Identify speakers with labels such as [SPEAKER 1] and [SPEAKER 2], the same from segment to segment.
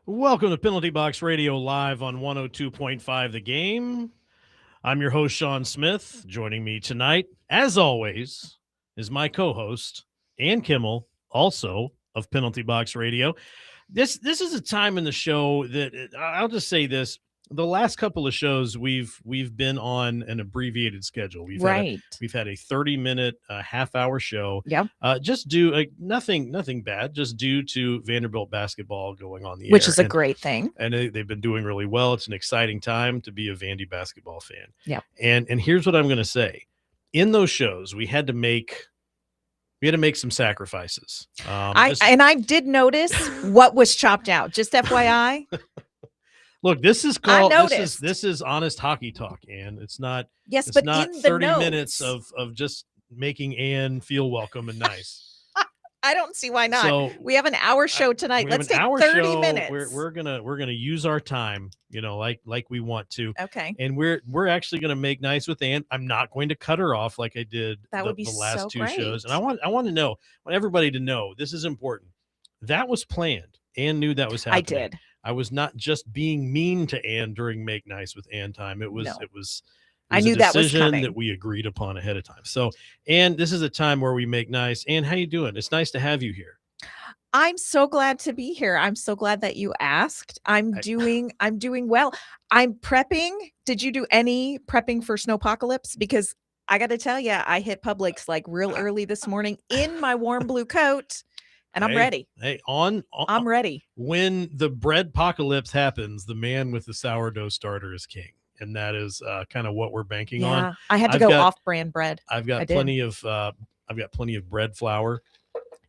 [SPEAKER 1] Welcome to Penalty Box Radio live on 102.5 The Game. I'm your host, Sean Smith. Joining me tonight, as always, is my co-host, Ann Kimmel, also of Penalty Box Radio. This is a time in the show that I'll just say this. The last couple of shows we've been on an abbreviated schedule. We've had a 30-minute half-hour show.
[SPEAKER 2] Yep.
[SPEAKER 1] Just due nothing bad, just due to Vanderbilt basketball going on the air.
[SPEAKER 2] Which is a great thing.
[SPEAKER 1] And they've been doing really well. It's an exciting time to be a Vandy basketball fan.
[SPEAKER 2] Yep.
[SPEAKER 1] And here's what I'm going to say. In those shows, we had to make some sacrifices.
[SPEAKER 2] I did notice what was chopped out. Just FYI.
[SPEAKER 1] Look, this is called this is honest hockey talk, Ann. It's not.
[SPEAKER 2] Yes,
[SPEAKER 1] it's
[SPEAKER 2] but
[SPEAKER 1] not
[SPEAKER 2] in the
[SPEAKER 1] 30
[SPEAKER 2] notes,
[SPEAKER 1] minutes of just making Ann feel welcome and nice.
[SPEAKER 2] I don't see why not.
[SPEAKER 1] So,
[SPEAKER 2] we have an hour show tonight. Let's take 30 minutes.
[SPEAKER 1] We're gonna use our time, like we want to.
[SPEAKER 2] Okay.
[SPEAKER 1] And we're actually gonna make nice with Ann. I'm not going to cut her off like I did the last two shows. And I want everybody to know this is important. That was planned. Ann knew that was happening.
[SPEAKER 2] I did.
[SPEAKER 1] I was not just being mean to Ann during Make Nice with Ann time. It was
[SPEAKER 2] I knew that was coming.
[SPEAKER 1] that we agreed upon ahead of time. So, Ann, this is a time where we make nice. Ann, how you doing? It's nice to have you here.
[SPEAKER 2] I'm so glad to be here. I'm so glad that you asked. I'm doing well. I'm prepping. Did you do any prepping for Snowpocalypse? Because I got to tell you, I hit Publix like real early this morning in my warm blue coat. And I'm ready.
[SPEAKER 1] I'm
[SPEAKER 2] ready.
[SPEAKER 1] When the bread apocalypse happens, the man with the sourdough starter is king. And that is kind of what we're banking on.
[SPEAKER 2] I had to go off-brand bread.
[SPEAKER 1] I've got plenty of bread flour.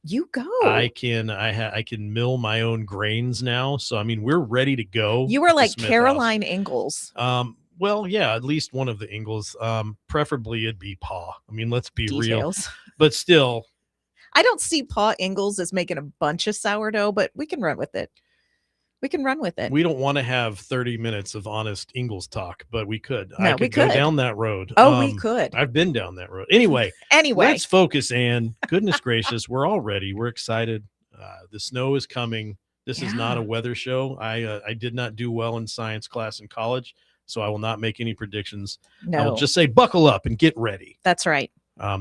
[SPEAKER 2] You go.
[SPEAKER 1] I can mill my own grains now. So I mean, we're ready to go.
[SPEAKER 2] You were like Caroline Ingalls.
[SPEAKER 1] Well, yeah, at least one of the Ingalls. Preferably it'd be Pa. I mean, let's be real. But still,
[SPEAKER 2] I don't see Pa Ingalls as making a bunch of sourdough, but we can run with it. We
[SPEAKER 1] don't want to have 30 minutes of honest Ingalls talk, but we could.
[SPEAKER 2] No,
[SPEAKER 1] I could go down that road.
[SPEAKER 2] We could.
[SPEAKER 1] I've been down that road. Anyway, let's focus, Ann. Goodness gracious, we're all ready. We're excited. The snow is coming. This is not a weather show. I did not do well in science class in college, so I will not make any predictions.
[SPEAKER 2] No.
[SPEAKER 1] I will just say buckle up and get ready.
[SPEAKER 2] That's right.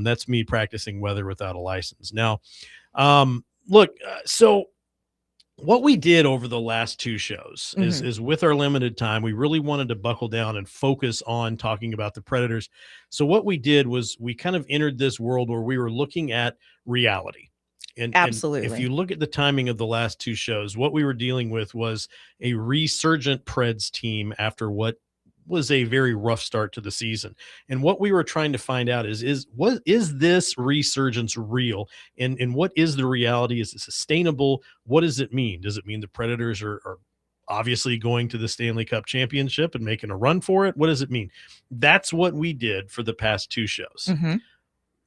[SPEAKER 1] That's me practicing weather without a license. Now, look, so what we did over the last two shows is with our limited time, we really wanted to buckle down and focus on talking about the Predators. So what we did was we kind of entered this world where we were looking at reality. And
[SPEAKER 2] absolutely.
[SPEAKER 1] And if you look at the timing of the last two shows, what we were dealing with was a resurgent Preds team after what was a very rough start to the season. And what we were trying to find out is this resurgence real? And what is the reality? Is it sustainable? What does it mean? Does it mean the Predators are obviously going to the Stanley Cup championship and making a run for it? What does it mean? That's what we did for the past two shows.
[SPEAKER 2] Mm-hmm.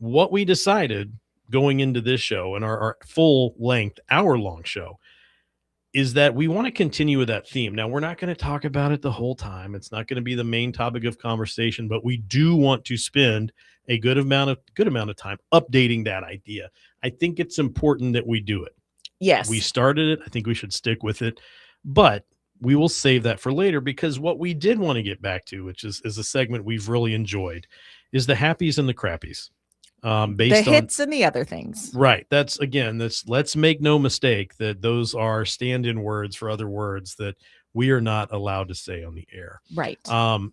[SPEAKER 1] What we decided going into this show and our full length hour-long show is that we want to continue with that theme. Now, we're not going to talk about it the whole time. It's not going to be the main topic of conversation, but we do want to spend a good amount of time updating that idea. I think it's important that we do it.
[SPEAKER 2] Yes.
[SPEAKER 1] We started it. I think we should stick with it, but we will save that for later, because what we did want to get back to, which is a segment we've really enjoyed, is the happies and the crappies.
[SPEAKER 2] Based the hits and the other things.
[SPEAKER 1] Right. Let's make no mistake that those are stand-in words for other words that we are not allowed to say on the air.
[SPEAKER 2] Right.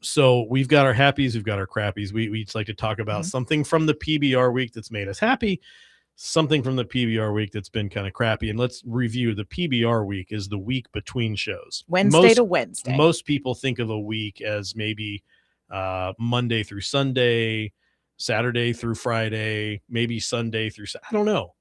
[SPEAKER 1] So we've got our happies, we've got our crappies. We each like to talk about something from the PBR week that's made us happy, something from the PBR week that's been kind of crappy. And let's review. The PBR week is the week between shows.
[SPEAKER 2] Wednesday to Wednesday.
[SPEAKER 1] Most people think of a week as maybe Monday through Sunday, Saturday through Friday, maybe Sunday through I don't know.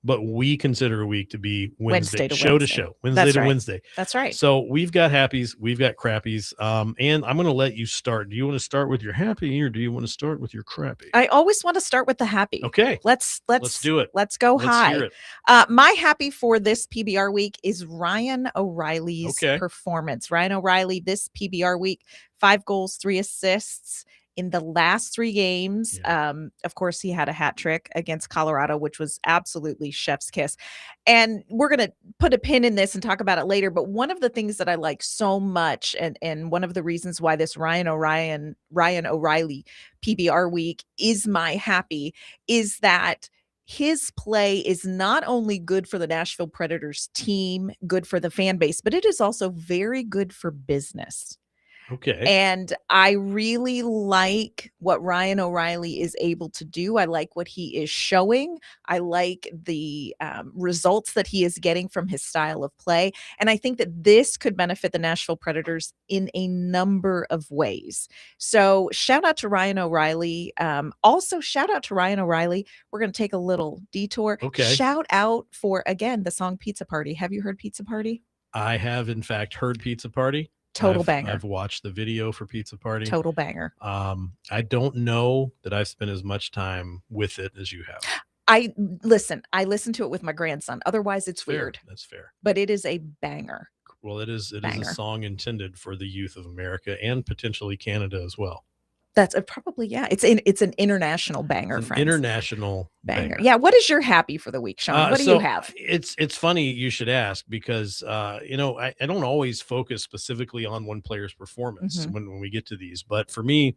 [SPEAKER 1] But we consider a week to be Wednesday to show. Wednesday to Wednesday.
[SPEAKER 2] That's right.
[SPEAKER 1] So we've got happies, we've got crappies. And I'm going to let you start. Do you want to start with your happy, or do you want to start with your crappy?
[SPEAKER 2] I always want to start with the happy.
[SPEAKER 1] Okay.
[SPEAKER 2] Let's
[SPEAKER 1] do it.
[SPEAKER 2] Let's go high.
[SPEAKER 1] Hear it.
[SPEAKER 2] My happy for this PBR week is Ryan O'Reilly's performance. Ryan O'Reilly this PBR week, 5 goals, 3 assists. in the last 3 games. Of course, he had a hat trick against Colorado, which was absolutely chef's kiss. And we're going to put a pin in this and talk about it later. But one of the things that I like so much, and one of the reasons why this Ryan O'Reilly PBR week is my happy, is that his play is not only good for the Nashville Predators team, good for the fan base, but it is also very good for business.
[SPEAKER 1] Okay.
[SPEAKER 2] And I really like what Ryan O'Reilly is able to do. I like what he is showing. I like the results that he is getting from his style of play. And I think that this could benefit the Nashville Predators in a number of ways. So shout out to Ryan O'Reilly. Also, shout out to Ryan O'Reilly. We're going to take a little detour.
[SPEAKER 1] Okay.
[SPEAKER 2] Shout out for, again, the song Pizza Party. Have you heard Pizza Party?
[SPEAKER 1] I have, in fact, heard Pizza Party.
[SPEAKER 2] Total banger.
[SPEAKER 1] I've watched the video for Pizza Party.
[SPEAKER 2] Total banger.
[SPEAKER 1] I don't know that I've spent as much time with it as you have.
[SPEAKER 2] I listen to it with my grandson. Otherwise, it's weird.
[SPEAKER 1] That's fair.
[SPEAKER 2] But it is a banger.
[SPEAKER 1] Well, it is a song intended for the youth of America and potentially Canada as well.
[SPEAKER 2] That's probably, yeah. It's an international banger, friends.
[SPEAKER 1] International banger.
[SPEAKER 2] Yeah. What is your happy for the week, Sean? What do you have?
[SPEAKER 1] It's funny you should ask, because I don't always focus specifically on one player's performance when we get to these, but for me,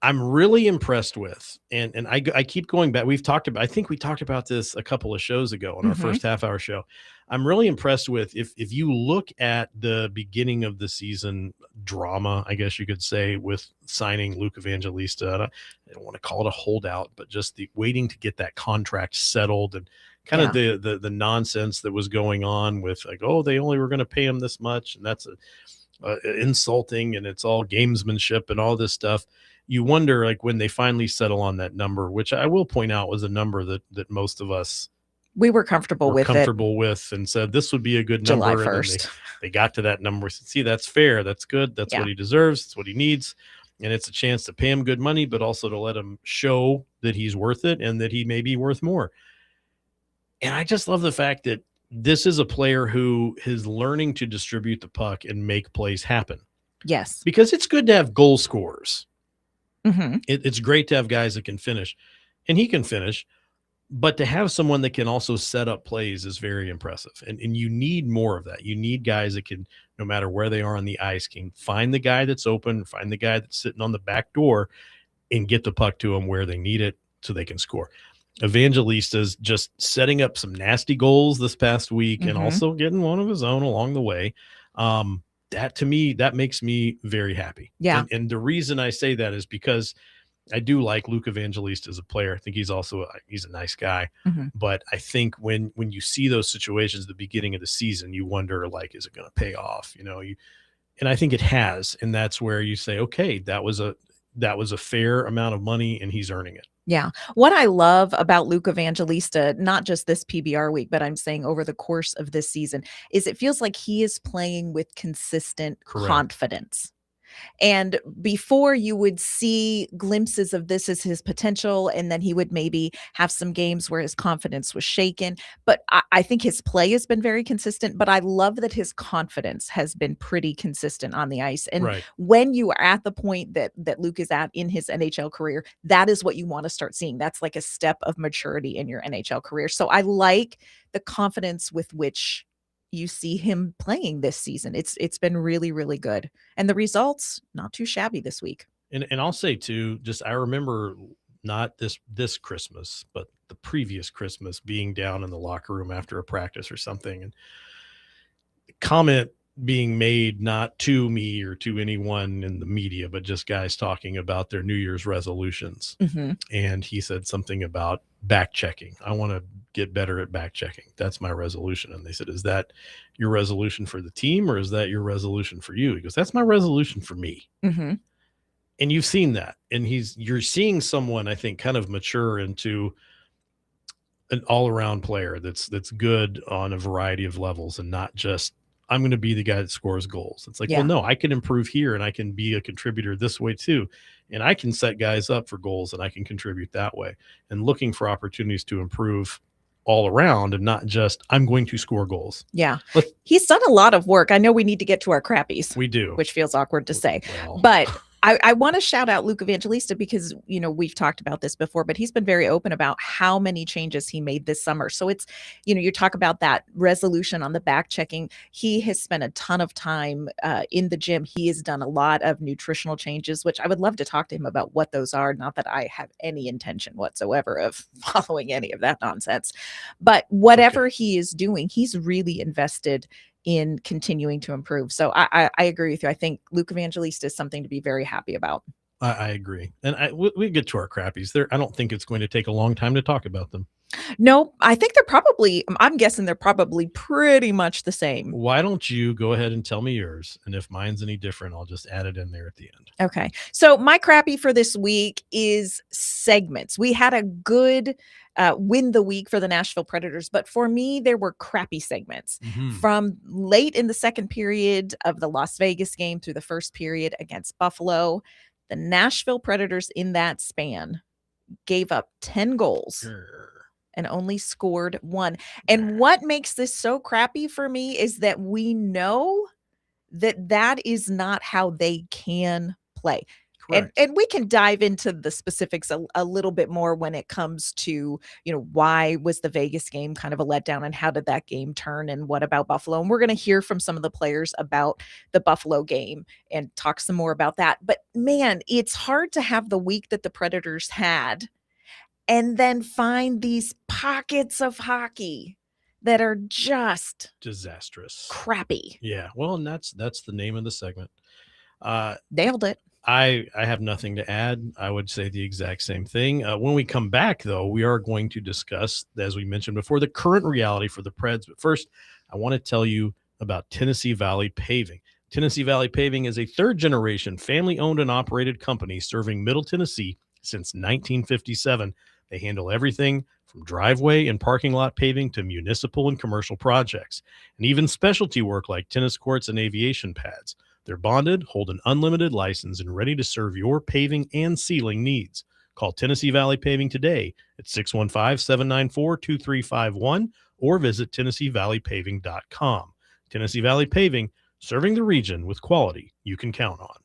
[SPEAKER 1] I'm really impressed with, and I keep going back. I think we talked about this a couple of shows ago on our first half-hour show. I'm really impressed with, if you look at the beginning of the season drama, I guess you could say, with signing Luke Evangelista. I don't want to call it a holdout, but just the waiting to get that contract settled, and kind of the nonsense that was going on with, like, oh, they only were going to pay him this much, and that's insulting, and it's all gamesmanship and all this stuff. You wonder, like, when they finally settle on that number, which I will point out was a number that most of us
[SPEAKER 2] were comfortable with
[SPEAKER 1] and said this would be a good number.
[SPEAKER 2] July 1st.
[SPEAKER 1] They got to that number. Said, see, that's fair. That's good. That's what he deserves. It's what he needs. And it's a chance to pay him good money, but also to let him show that he's worth it and that he may be worth more. And I just love the fact that this is a player who is learning to distribute the puck and make plays happen.
[SPEAKER 2] Yes.
[SPEAKER 1] Because it's good to have goal scorers.
[SPEAKER 2] Mm-hmm.
[SPEAKER 1] It's great to have guys that can finish, and he can finish, but to have someone that can also set up plays is very impressive. And you need more of that. You need guys that can, no matter where they are on the ice, can find the guy that's open, find the guy that's sitting on the back door, and get the puck to them where they need it so they can score. Evangelista's just setting up some nasty goals this past week and also getting one of his own along the way. That, to me, that makes me very happy.
[SPEAKER 2] Yeah.
[SPEAKER 1] And the reason I say that is because I do like Luke Evangelista as a player. I think he's a nice guy. But I think when you see those situations at the beginning of the season, you wonder, like, is it going to pay off? And I think it has. And that's where you say, okay, that was a fair amount of money and he's earning it.
[SPEAKER 2] Yeah. What I love about Luke Evangelista, not just this PBR week, but I'm saying over the course of this season, is it feels like he is playing with consistent confidence. And before, you would see glimpses of this as his potential, and then he would maybe have some games where his confidence was shaken. But I think his play has been very consistent, but I love that his confidence has been pretty consistent on the ice. And when you are at the point that Luke is at in his NHL career, that is what you want to start seeing. That's like a step of maturity in your NHL career. So I like the confidence with which you see him playing this season. It's been really, really good. And the results, not too shabby this week.
[SPEAKER 1] And I'll say too, I remember not this Christmas, but the previous Christmas, being down in the locker room after a practice or something, and comment being made, not to me or to anyone in the media, but just guys talking about their New Year's resolutions. And he said something about back checking. I want to get better at back checking. That's my resolution. And they said, is that your resolution for the team, or is that your resolution for you? He goes, that's my resolution for me. And you've seen that. And you're seeing someone, I think, kind of mature into an all-around player that's good on a variety of levels, and not just, I'm going to be the guy that scores goals. It's like, well, no, I can improve here, and I can be a contributor this way too. And I can set guys up for goals, and I can contribute that way, and looking for opportunities to improve all around, and not just, I'm going to score goals.
[SPEAKER 2] Yeah. He's done a lot of work. I know we need to get to our crappies.
[SPEAKER 1] We do.
[SPEAKER 2] Which feels awkward to say.
[SPEAKER 1] Well.
[SPEAKER 2] But I want to shout out Luke Evangelista because, we've talked about this before, but he's been very open about how many changes he made this summer. So it's, you talk about that resolution on the back checking. He has spent a ton of time in the gym. He has done a lot of nutritional changes, which I would love to talk to him about what those are. Not that I have any intention whatsoever of following any of that nonsense, but whatever he is doing, he's really invested in continuing to improve. So I agree with you. I think Luke Evangelista is something to be very happy about.
[SPEAKER 1] I agree. And we get to our crappies there. I don't think it's going to take a long time to talk about them.
[SPEAKER 2] No, I think I'm guessing they're probably pretty much the same.
[SPEAKER 1] Why don't you go ahead and tell me yours? And if mine's any different, I'll just add it in there at the end.
[SPEAKER 2] Okay. So my crappy for this week is segments. We had a good win the week for the Nashville Predators, but for me, there were crappy segments from late in the second period of the Las Vegas game through the first period against Buffalo. The Nashville Predators in that span gave up 10 goals and only scored 1. And what makes this so crappy for me is that we know that is not how they can play. And we can dive into the specifics a little bit more when it comes to, why was the Vegas game kind of a letdown and how did that game turn and what about Buffalo? And we're going to hear from some of the players about the Buffalo game and talk some more about that. But man, it's hard to have the week that the Predators had and then find these pockets of hockey that are just
[SPEAKER 1] disastrous,
[SPEAKER 2] crappy.
[SPEAKER 1] Yeah. Well, and that's the name of the segment.
[SPEAKER 2] Nailed it.
[SPEAKER 1] I have nothing to add. I would say the exact same thing. When we come back, though, we are going to discuss, as we mentioned before, the current reality for the Preds. But first, I want to tell you about Tennessee Valley Paving. Tennessee Valley Paving is a third-generation, family-owned and operated company serving Middle Tennessee since 1957. They handle everything from driveway and parking lot paving to municipal and commercial projects, and even specialty work like tennis courts and aviation pads. They're bonded, hold an unlimited license, and ready to serve your paving and sealing needs. Call Tennessee Valley Paving today at 615-794-2351 or visit TennesseeValleyPaving.com. Tennessee Valley Paving, serving the region with quality you can count on.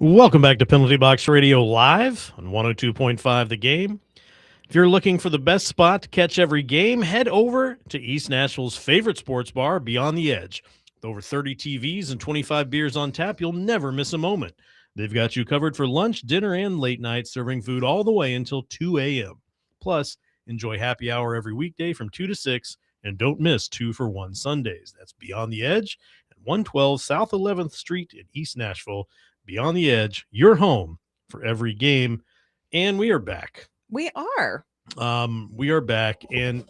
[SPEAKER 1] Welcome back to Penalty Box Radio Live on 102.5 The Game. If you're looking for the best spot to catch every game, head over to East Nashville's favorite sports bar, Beyond the Edge. With over 30 TVs and 25 beers on tap, you'll never miss a moment. They've got you covered for lunch, dinner, and late night, serving food all the way until 2 a.m. Plus, enjoy happy hour every weekday from 2 to 6, and don't miss 2 for 1 Sundays. That's Beyond the Edge at 112 South 11th Street in East Nashville. Beyond the Edge, your home for every game. And we are back.
[SPEAKER 2] We are.
[SPEAKER 1] We are back. And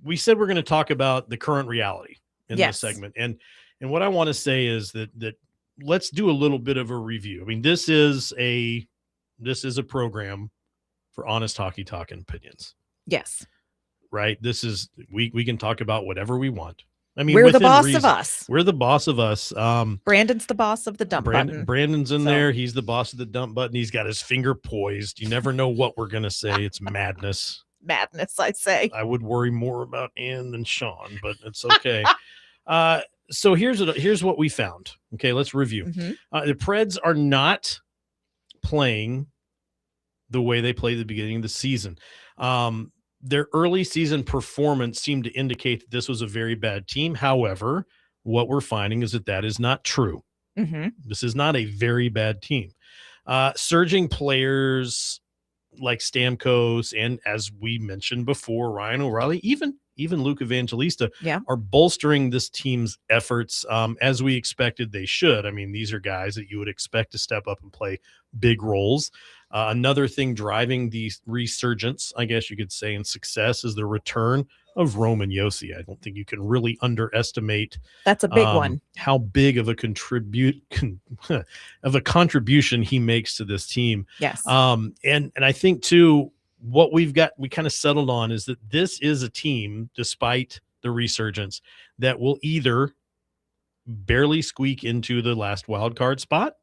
[SPEAKER 1] we said we're going to talk about the current reality in this segment. And what I want to say is that let's do a little bit of a review. I mean, this is a program for honest hockey talk and opinions.
[SPEAKER 2] Yes.
[SPEAKER 1] Right. We can talk about whatever we want. I mean,
[SPEAKER 2] we're the boss of us.
[SPEAKER 1] We're the boss of us.
[SPEAKER 2] Brandon's the boss of the dump button.
[SPEAKER 1] Brandon's in there. He's the boss of the dump button. He's got his finger poised. You never know what we're going to say. It's madness.
[SPEAKER 2] Madness, I say.
[SPEAKER 1] I would worry more about Ann than Sean, but it's okay. So here's what we found. Okay, let's review.
[SPEAKER 2] Mm-hmm.
[SPEAKER 1] The Preds are not playing the way they played at the beginning of the season. Their early season performance seemed to indicate that this was a very bad team. However, what we're finding is that is not true.
[SPEAKER 2] Mm-hmm.
[SPEAKER 1] This is not a very bad team. Surging players like Stamkos and, as we mentioned before, Ryan O'Reilly, even Luke Evangelista are bolstering this team's efforts as we expected they should. I mean, these are guys that you would expect to step up and play big roles. Another thing driving the resurgence, I guess you could say, in success is the return of Roman Josi. I don't think you can really underestimate
[SPEAKER 2] that's a big one.
[SPEAKER 1] How big of a contribution he makes to this team.
[SPEAKER 2] Yes.
[SPEAKER 1] And I think too, what we kind of settled on is that this is a team, despite the resurgence, that will either barely squeak into the last wild card spot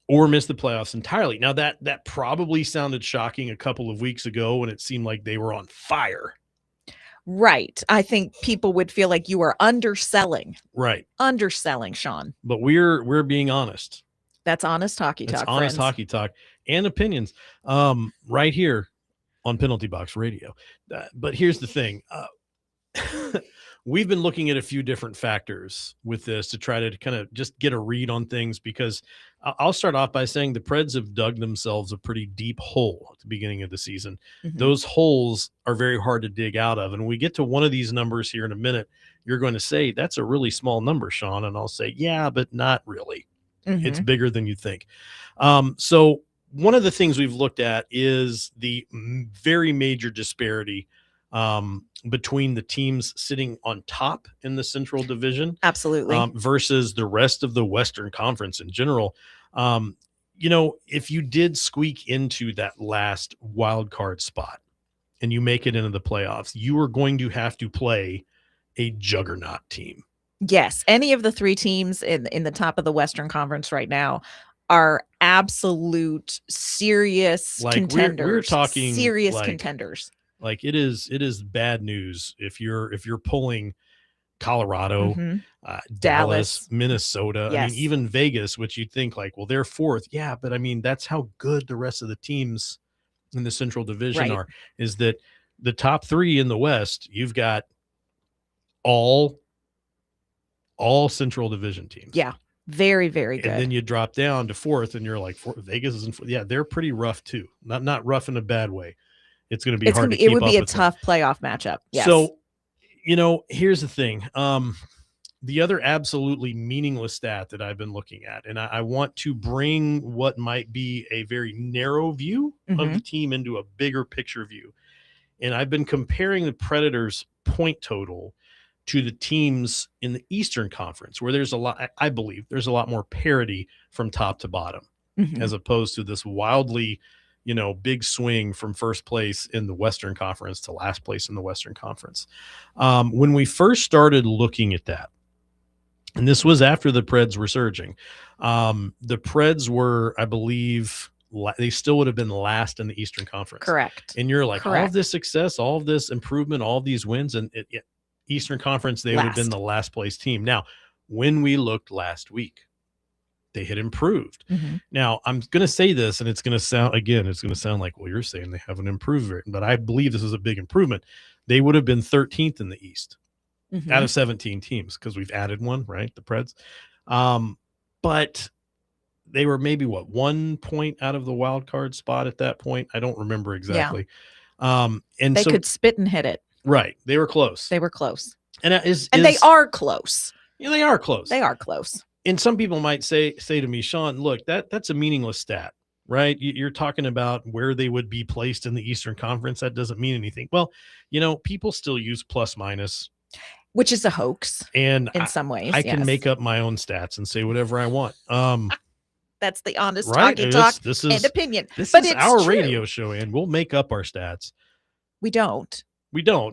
[SPEAKER 1] or miss the playoffs entirely. Now that probably sounded shocking a couple of weeks ago when it seemed like they were on fire.
[SPEAKER 2] Right. I think people would feel like you are underselling.
[SPEAKER 1] Right.
[SPEAKER 2] Underselling, Sean.
[SPEAKER 1] But we're being honest.
[SPEAKER 2] That's honest hockey talk.
[SPEAKER 1] It's honest hockey talk and opinions right here on Penalty Box Radio. But here's the thing. We've been looking at a few different factors with this to try to kind of just get a read on things, because I'll start off by saying the Preds have dug themselves a pretty deep hole at the beginning of the season.
[SPEAKER 2] Mm-hmm.
[SPEAKER 1] Those holes are very hard to dig out of. And when we get to one of these numbers here in a minute, you're going to say, that's a really small number, Sean. And I'll say, yeah, but not really.
[SPEAKER 2] Mm-hmm.
[SPEAKER 1] It's bigger than you think. So one of the things we've looked at is the very major disparity between the teams sitting on top in the Central Division.
[SPEAKER 2] Absolutely.
[SPEAKER 1] Versus the rest of the Western Conference in general. If you did squeak into that last wild card spot and you make it into the playoffs, you are going to have to play a juggernaut team.
[SPEAKER 2] Yes. Any of the three teams in the top of the Western Conference right now are absolute serious contenders.
[SPEAKER 1] We're talking
[SPEAKER 2] serious contenders.
[SPEAKER 1] Like it is bad news if you're pulling Colorado, Dallas, Minnesota.
[SPEAKER 2] Yes.
[SPEAKER 1] I mean, even Vegas, which you'd think like, well, they're fourth. Yeah, but I mean, that's how good the rest of the teams in the Central Division are, is that the top three in the West, you've got all Central Division teams.
[SPEAKER 2] Yeah. Very, very good.
[SPEAKER 1] And then you drop down to fourth and you're like, Vegas isn't. Yeah, they're pretty rough too. Not rough in a bad way. It's going to be hard to keep up with. It would be a
[SPEAKER 2] tough playoff matchup. Yes.
[SPEAKER 1] So, here's the thing. The other absolutely meaningless stat that I've been looking at, and I want to bring what might be a very narrow view of the team into a bigger picture view. And I've been comparing the Predators' point total to the teams in the Eastern Conference, where I believe there's a lot more parity from top to bottom, as opposed to this wildly, big swing from first place in the Western Conference to last place in the Western Conference. When we first started looking at that, and this was after the Preds were surging, the Preds were, I believe, they still would have been last in the Eastern Conference.
[SPEAKER 2] Correct.
[SPEAKER 1] And you're like, all of this success, all of this improvement, all of these wins, and Eastern Conference, they would have been the last place team. Now, when we looked last week, they had improved.
[SPEAKER 2] Mhm.
[SPEAKER 1] Now, I'm going to say this, and it's going to sound like, well, you're saying they haven't improved, but I believe this is a big improvement. They would have been 13th in the East out
[SPEAKER 2] Mhm.
[SPEAKER 1] of 17 teams because we've added one, right? The Preds. But they were maybe 1 point out of the wild card spot at that point. I don't remember
[SPEAKER 2] Yeah.
[SPEAKER 1] exactly. And
[SPEAKER 2] They
[SPEAKER 1] so,
[SPEAKER 2] could spit and hit it.
[SPEAKER 1] right, they were close.
[SPEAKER 2] They were close.
[SPEAKER 1] And
[SPEAKER 2] They are close.
[SPEAKER 1] They are close.
[SPEAKER 2] They are close.
[SPEAKER 1] And some people might say to me, Sean, look, that's a meaningless stat, right? You're talking about where they would be placed in the Eastern Conference. That doesn't mean anything. Well, people still use plus minus,
[SPEAKER 2] which is a hoax
[SPEAKER 1] and
[SPEAKER 2] in some ways.
[SPEAKER 1] I can make up my own stats and say whatever I want.
[SPEAKER 2] That's the honest
[SPEAKER 1] right?
[SPEAKER 2] talk
[SPEAKER 1] This
[SPEAKER 2] and
[SPEAKER 1] is
[SPEAKER 2] opinion.
[SPEAKER 1] This
[SPEAKER 2] But
[SPEAKER 1] is
[SPEAKER 2] it's
[SPEAKER 1] our
[SPEAKER 2] true.
[SPEAKER 1] radio show, and we'll make up our stats.
[SPEAKER 2] We don't.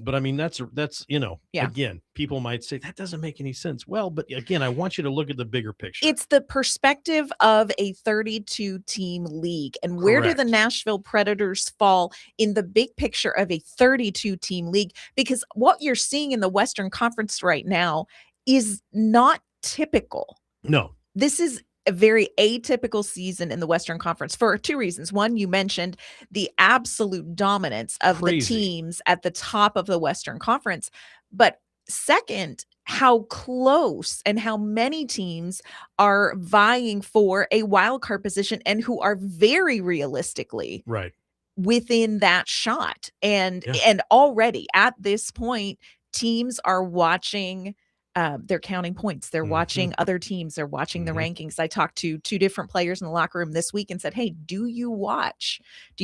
[SPEAKER 1] But I mean, that's
[SPEAKER 2] Yeah.
[SPEAKER 1] again, people might say that doesn't make any sense. Well, but again, I want you to look at the bigger picture.
[SPEAKER 2] It's the perspective of a 32 team league. And where do the
[SPEAKER 1] Correct.
[SPEAKER 2] Nashville Predators fall in the big picture of a 32 team league? Because what you're seeing in the Western Conference right now is not typical.
[SPEAKER 1] No.
[SPEAKER 2] This is a very atypical season in the Western Conference for two reasons. One, you mentioned the absolute dominance of
[SPEAKER 1] Crazy.
[SPEAKER 2] the teams at the top of the Western Conference. But second, how close and how many teams are vying for a wild card position and who are very realistically
[SPEAKER 1] right
[SPEAKER 2] within that shot. And
[SPEAKER 1] Yeah.
[SPEAKER 2] and already at this point, teams are watching. They're counting points. They're watching other teams. They're watching the rankings. I talked to two different players in the locker room this week and said, hey, do you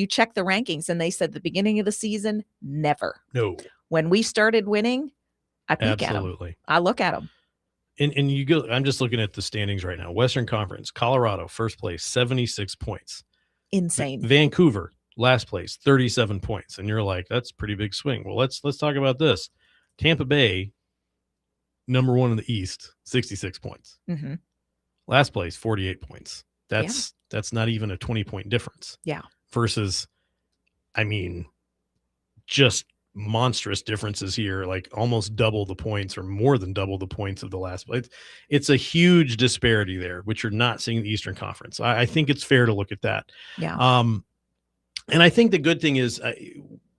[SPEAKER 2] check the rankings? And they said the beginning of the season, never.
[SPEAKER 1] No.
[SPEAKER 2] When we started winning, I peek
[SPEAKER 1] Absolutely.
[SPEAKER 2] at them. I look at them.
[SPEAKER 1] And you go, I'm just looking at the standings right now. Western Conference, Colorado, first place, 76 points.
[SPEAKER 2] Insane.
[SPEAKER 1] Vancouver, last place, 37 points. And you're like, that's a pretty big swing. Well, let's talk about this. Tampa Bay, number one in the East, 66 points.
[SPEAKER 2] Mm-hmm.
[SPEAKER 1] Last place, 48 points. That's not even a 20-point difference.
[SPEAKER 2] Yeah.
[SPEAKER 1] Versus, I mean, just monstrous differences here, like almost double the points or more than double the points of the last place. It's a huge disparity there, which you're not seeing in the Eastern Conference. I think it's fair to look at that.
[SPEAKER 2] Yeah.
[SPEAKER 1] And I think the good thing is,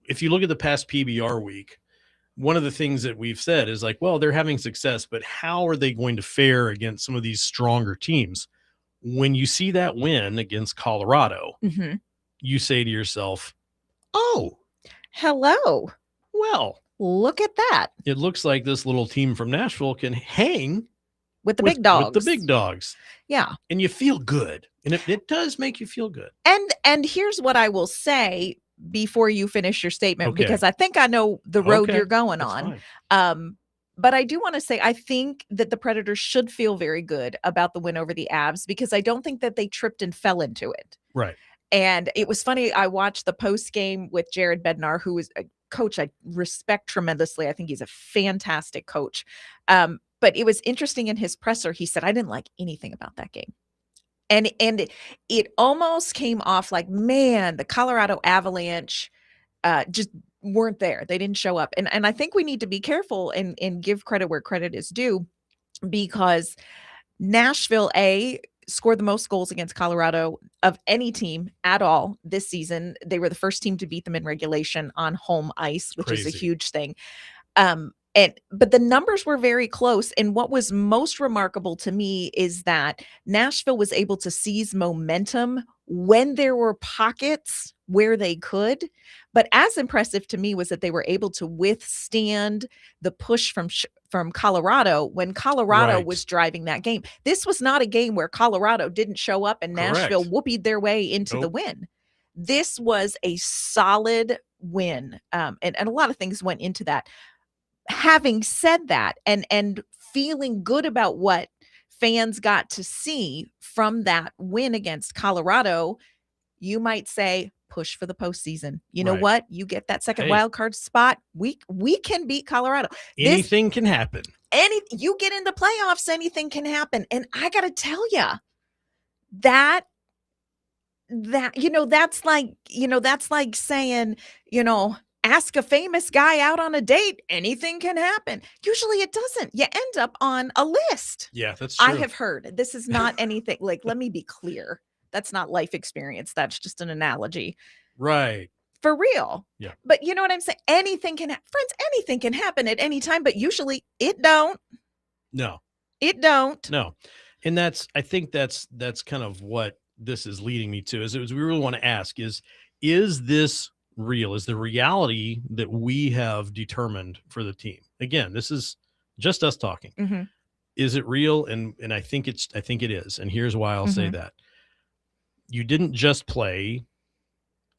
[SPEAKER 1] if you look at the past PBR week, one of the things that we've said is like, well, they're having success, but how are they going to fare against some of these stronger teams? When you see that win against Colorado, you say to yourself, oh,
[SPEAKER 2] hello.
[SPEAKER 1] Well,
[SPEAKER 2] look at that.
[SPEAKER 1] It looks like this little team from Nashville can hang
[SPEAKER 2] with the big dogs.
[SPEAKER 1] With the big dogs.
[SPEAKER 2] Yeah.
[SPEAKER 1] And you feel good. And it does make you feel good.
[SPEAKER 2] And here's what I will say before you finish your statement, because I think I know the road you're going on. But I do want to say, I think that the Predators should feel very good about the win over the Avs, because I don't think that they tripped and fell into it.
[SPEAKER 1] Right.
[SPEAKER 2] And it was funny. I watched the post game with Jared Bednar, who is a coach I respect tremendously. I think he's a fantastic coach. But it was interesting in his presser. He said, I didn't like anything about that game. And it almost came off like, man, the Colorado Avalanche just weren't there. They didn't show up. And I think we need to be careful and give credit where credit is due, because Nashville, scored the most goals against Colorado of any team at all this season. They were the first team to beat them in regulation on home ice, which is a huge thing. But the numbers were very close. And what was most remarkable to me is that Nashville was able to seize momentum when there were pockets where they could. But as impressive to me was that they were able to withstand the push from Colorado when Colorado was driving that game. This was not a game where Colorado didn't show up and Nashville whooped their way into the win. This was a solid win. And a lot of things went into that. Having said that, and feeling good about what fans got to see from that win against Colorado, you might say, push for the postseason. You know what? You get that second wild card spot. We can beat Colorado.
[SPEAKER 1] Anything can happen.
[SPEAKER 2] You get into playoffs, anything can happen. And I got to tell you, that's like saying, Ask a famous guy out on a date, anything can happen. Usually it doesn't. You end up on a list.
[SPEAKER 1] Yeah, that's
[SPEAKER 2] I
[SPEAKER 1] true.
[SPEAKER 2] have heard. This is not anything like, let me be clear. That's not life experience. That's just an analogy.
[SPEAKER 1] Right.
[SPEAKER 2] For real.
[SPEAKER 1] Yeah.
[SPEAKER 2] But you know what I'm saying? Anything can friends, anything can happen at any time, but usually it don't.
[SPEAKER 1] No.
[SPEAKER 2] It don't.
[SPEAKER 1] No. And I think that's kind of what this is leading me to is we really want to ask is this real? Is the reality that we have determined for the team? Again, this is just us talking.
[SPEAKER 2] Mhm.
[SPEAKER 1] Is it real? And I think it is. And here's why I'll say
[SPEAKER 2] Mhm.
[SPEAKER 1] that. You didn't just play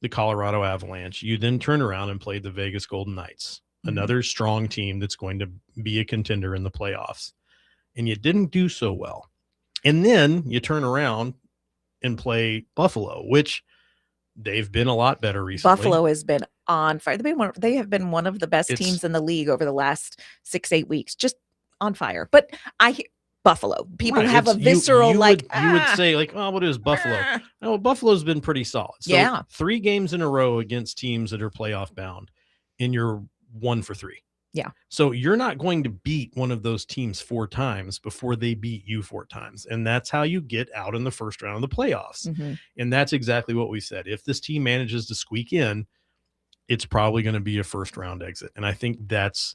[SPEAKER 1] the Colorado Avalanche. You then turned around and played the Vegas Golden Knights,
[SPEAKER 2] Mhm.
[SPEAKER 1] another strong team that's going to be a contender in the playoffs. And you didn't do so well. And then you turn around and play Buffalo, which they've been a lot better recently.
[SPEAKER 2] Buffalo has been on fire. They have been one of the best
[SPEAKER 1] It's
[SPEAKER 2] teams in the league over the last 6, 8 weeks, just on fire. But Buffalo, people
[SPEAKER 1] right.
[SPEAKER 2] have a
[SPEAKER 1] It's
[SPEAKER 2] visceral
[SPEAKER 1] you would say like, oh, what is Buffalo?
[SPEAKER 2] ah.
[SPEAKER 1] No, Buffalo's been pretty solid. So
[SPEAKER 2] Yeah.
[SPEAKER 1] 3 games in a row against teams that are playoff bound, and you're 1 for 3.
[SPEAKER 2] Yeah.
[SPEAKER 1] So you're not going to beat one of those teams 4 times before they beat you 4 times. And that's how you get out in the first round of the playoffs.
[SPEAKER 2] Mhm.
[SPEAKER 1] And that's exactly what we said. If this team manages to squeak in, it's probably going to be a first round exit. And I think that's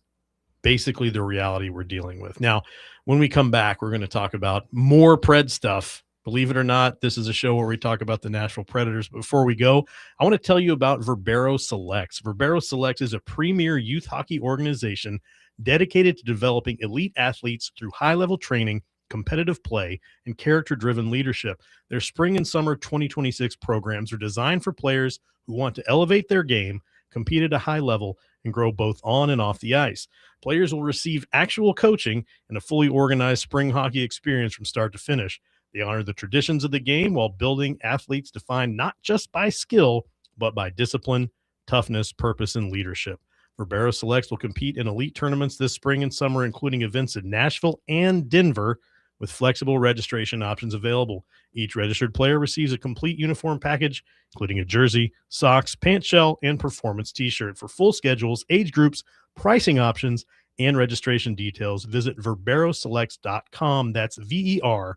[SPEAKER 1] basically the reality we're dealing with. Now, when we come back, we're going to talk about more Pred stuff. Believe it or not, this is a show where we talk about the Nashville Predators. But before we go, I want to tell you about Verbero Selects. Verbero Selects is a premier youth hockey organization dedicated to developing elite athletes through high-level training, competitive play, and character-driven leadership. Their spring and summer 2026 programs are designed for players who want to elevate their game, compete at a high level, and grow both on and off the ice. Players will receive actual coaching and a fully organized spring hockey experience from start to finish. They honor the traditions of the game while building athletes defined not just by skill, but by discipline, toughness, purpose, and leadership. Verbero Selects will compete in elite tournaments this spring and summer, including events in Nashville and Denver, with flexible registration options available. Each registered player receives a complete uniform package, including a jersey, socks, pant shell, and performance t-shirt. For full schedules, age groups, pricing options, and registration details, visit verberoselects.com. That's VERBERO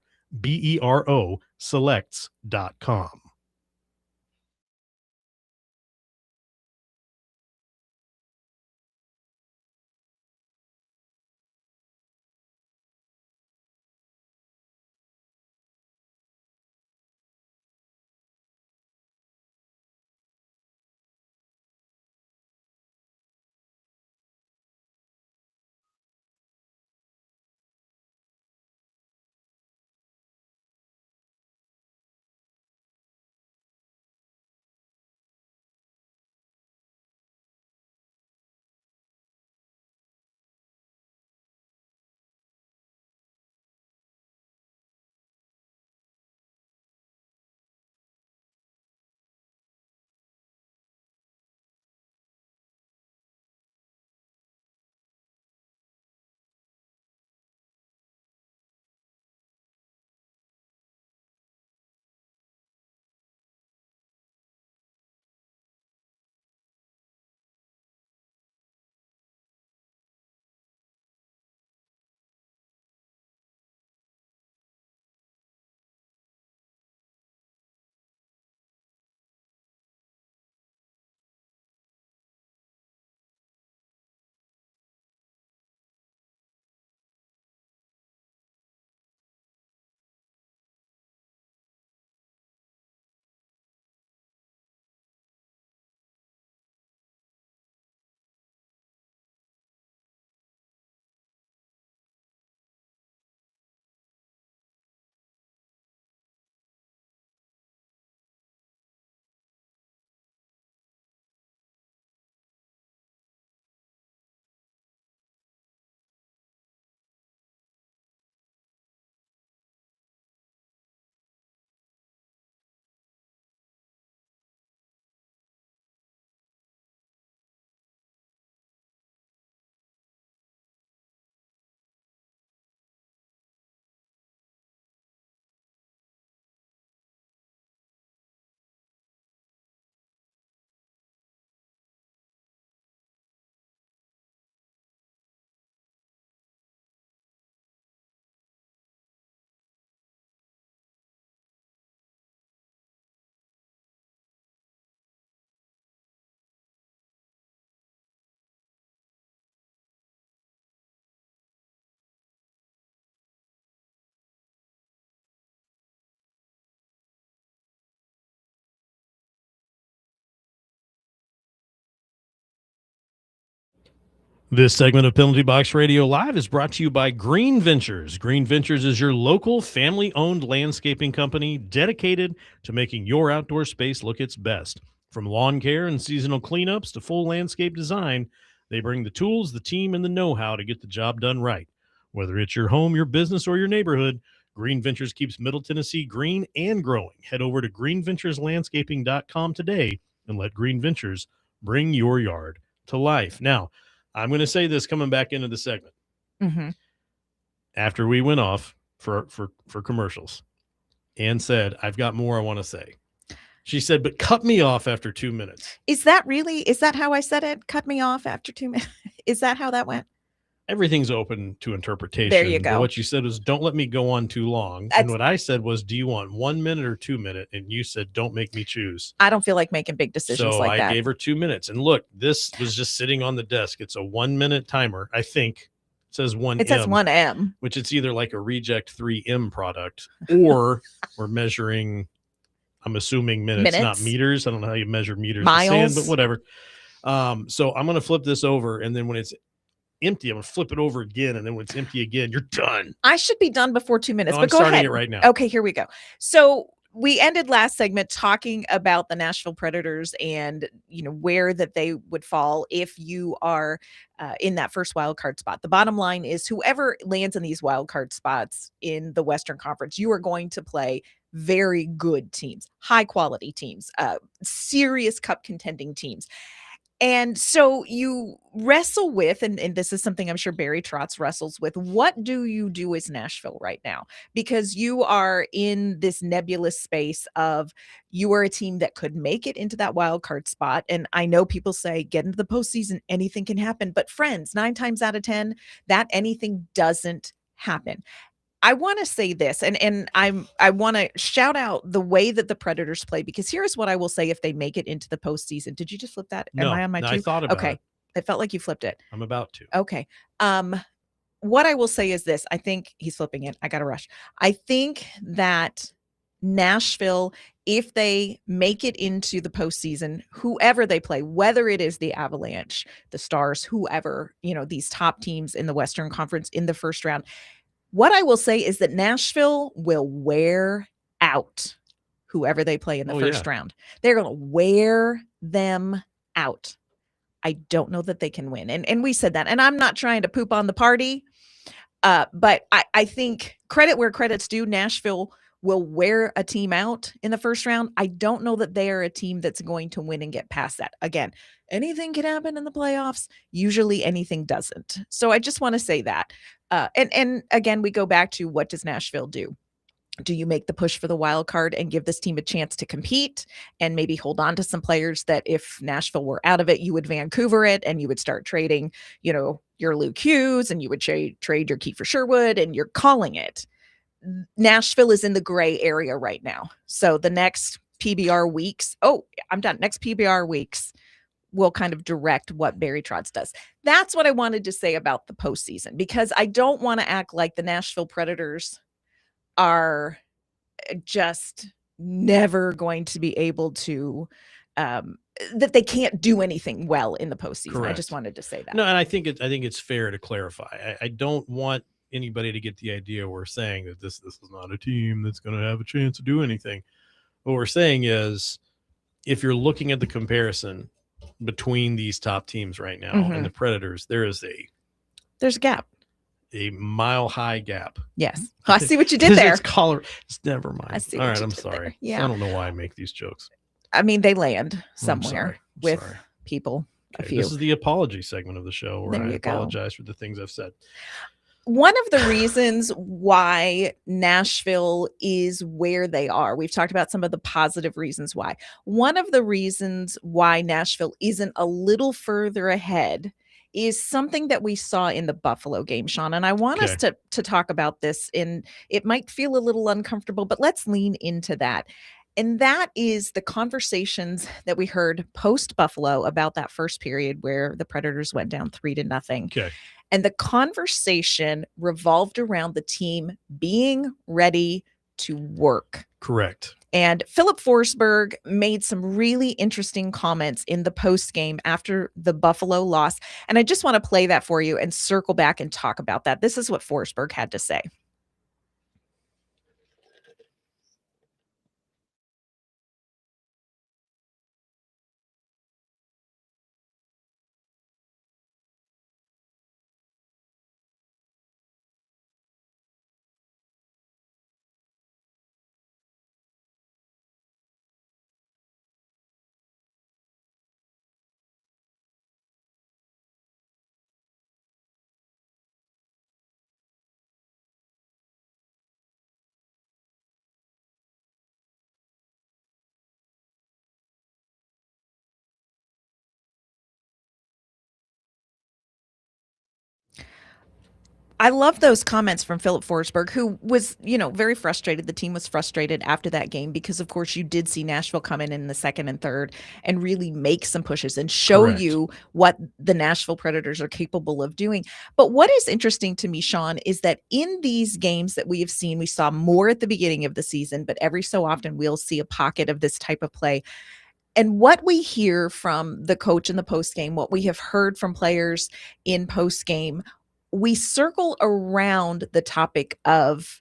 [SPEAKER 1] selects.com. This segment of Penalty Box Radio Live is brought to you by Green Ventures. Green Ventures is your local family-owned landscaping company dedicated to making your outdoor space look its best. From lawn care and seasonal cleanups to full landscape design, they bring the tools, the team, and the know-how to get the job done right. Whether it's your home, your business, or your neighborhood, Green Ventures keeps Middle Tennessee green and growing. Head over to greenventureslandscaping.com today and let Green Ventures bring your yard to life. Now, I'm going to say this coming back into the segment.
[SPEAKER 2] Mm-hmm.
[SPEAKER 1] After we went off for commercials, Ann said, I've got more I want to say. She said, but cut me off after 2 minutes.
[SPEAKER 2] Is that how I said it? Cut me off after 2 minutes. Is that how that went?
[SPEAKER 1] Everything's open to interpretation.
[SPEAKER 2] There you go.
[SPEAKER 1] But what you said was, don't let me go on too long. And what I said was, do you want 1 minute or 2 minutes? And you said, don't make me choose.
[SPEAKER 2] I don't feel like making big decisions
[SPEAKER 1] so
[SPEAKER 2] like that.
[SPEAKER 1] I gave her 2 minutes. And look, this was just sitting on the desk. It's a 1 minute timer. I think it says 1M.
[SPEAKER 2] It says 1M.
[SPEAKER 1] Which it's either like a reject 3M product or we're measuring, I'm assuming minutes, not meters. I don't know how you measure meters.
[SPEAKER 2] Miles.
[SPEAKER 1] But whatever. So I'm going to flip this over. And then when it's empty, I'm gonna flip it over again, and then when it's empty again, you're done.
[SPEAKER 2] I should be done before 2 minutes,
[SPEAKER 1] No,
[SPEAKER 2] but
[SPEAKER 1] I'm
[SPEAKER 2] go
[SPEAKER 1] starting
[SPEAKER 2] ahead.
[SPEAKER 1] It right now.
[SPEAKER 2] Okay, here we go. So we ended last segment talking about the Nashville Predators and where that they would fall if you are in that first wild card spot. The bottom line is whoever lands in these wild card spots in the Western Conference, you are going to play very good teams, high quality teams, serious cup contending teams. And so you wrestle with, and this is something I'm sure Barry Trotz wrestles with, what do you do as Nashville right now? Because you are in this nebulous space of you are a team that could make it into that wild card spot. And I know people say get into the postseason, anything can happen. But friends, 9 times out of 10, that anything doesn't happen. I want to say this, and I want to shout out the way that the Predators play, because here's what I will say if they make it into the postseason. Did you just flip that?
[SPEAKER 1] No,
[SPEAKER 2] Am I on my two?
[SPEAKER 1] I thought about it.
[SPEAKER 2] It felt like you flipped it.
[SPEAKER 1] I'm about to.
[SPEAKER 2] Okay. What I will say is this. I think he's flipping it. I got to rush. I think that Nashville, if they make it into the postseason, whoever they play, whether it is the Avalanche, the Stars, whoever, these top teams in the Western Conference in the first round, what I will say is that Nashville will wear out whoever they play in the first round. They're going to wear them out. I don't know that they can win. And we said that. And I'm not trying to poop on the party, but I think credit where credit's due. Nashville will wear a team out in the first round. I don't know that they are a team that's going to win and get past that. Again, anything can happen in the playoffs. Usually anything doesn't. So I just want to say that. And again, we go back to, what does Nashville do? Do you make the push for the wild card and give this team a chance to compete and maybe hold on to some players that if Nashville were out of it, you would Vancouver it and you would start trading, your Luke Hughes, and you would trade your Kiefer Sherwood, and you're calling it. Nashville is in the gray area right now. So the next PBR weeks, next PBR weeks will kind of direct what Barry Trotz does. That's what I wanted to say about the postseason, because I don't want to act like the Nashville Predators are just never going to be able to, that they can't do anything well in the postseason. Correct. I just wanted to say that.
[SPEAKER 1] No, and I think it's fair to clarify. I don't want anybody to get the idea we're saying that this is not a team that's going to have a chance to do anything. What we're saying is, if you're looking at the comparison between these top teams right now and the Predators, there's
[SPEAKER 2] a gap,
[SPEAKER 1] a mile-high gap.
[SPEAKER 2] Yes. I see what you did there.
[SPEAKER 1] It's never mind.
[SPEAKER 2] I see.
[SPEAKER 1] All right, I'm sorry.
[SPEAKER 2] Yeah.
[SPEAKER 1] I don't know why I make these jokes.
[SPEAKER 2] I mean, they land somewhere with people.
[SPEAKER 1] Okay,
[SPEAKER 2] a few.
[SPEAKER 1] This is the apology segment of the show where I apologize for the things I've said.
[SPEAKER 2] One of the reasons why Nashville is where they are, we've talked about some of the positive reasons why. One of the reasons why Nashville isn't a little further ahead is something that we saw in the Buffalo game, Sean. And I want us to talk about this, and it might feel a little uncomfortable, but let's lean into that. And that is the conversations that we heard post Buffalo about that first period where the Predators went down 3-0.
[SPEAKER 1] Okay.
[SPEAKER 2] And the conversation revolved around the team being ready to work.
[SPEAKER 1] Correct.
[SPEAKER 2] And Philip Forsberg made some really interesting comments in the post game after the Buffalo loss. And I just want to play that for you and circle back and talk about that. This is what Forsberg had to say. I love those comments from Philip Forsberg, who was, very frustrated. The team was frustrated after that game because, of course, you did see Nashville come in the second and third and really make some pushes and show
[SPEAKER 1] Correct.
[SPEAKER 2] you what the Nashville Predators are capable of doing. But what is interesting to me, Sean, is that in these games that we have seen, we saw more at the beginning of the season, but every so often we'll see a pocket of this type of play. And what we hear from the coach in the post game, what we have heard from players in post game, we circle around the topic of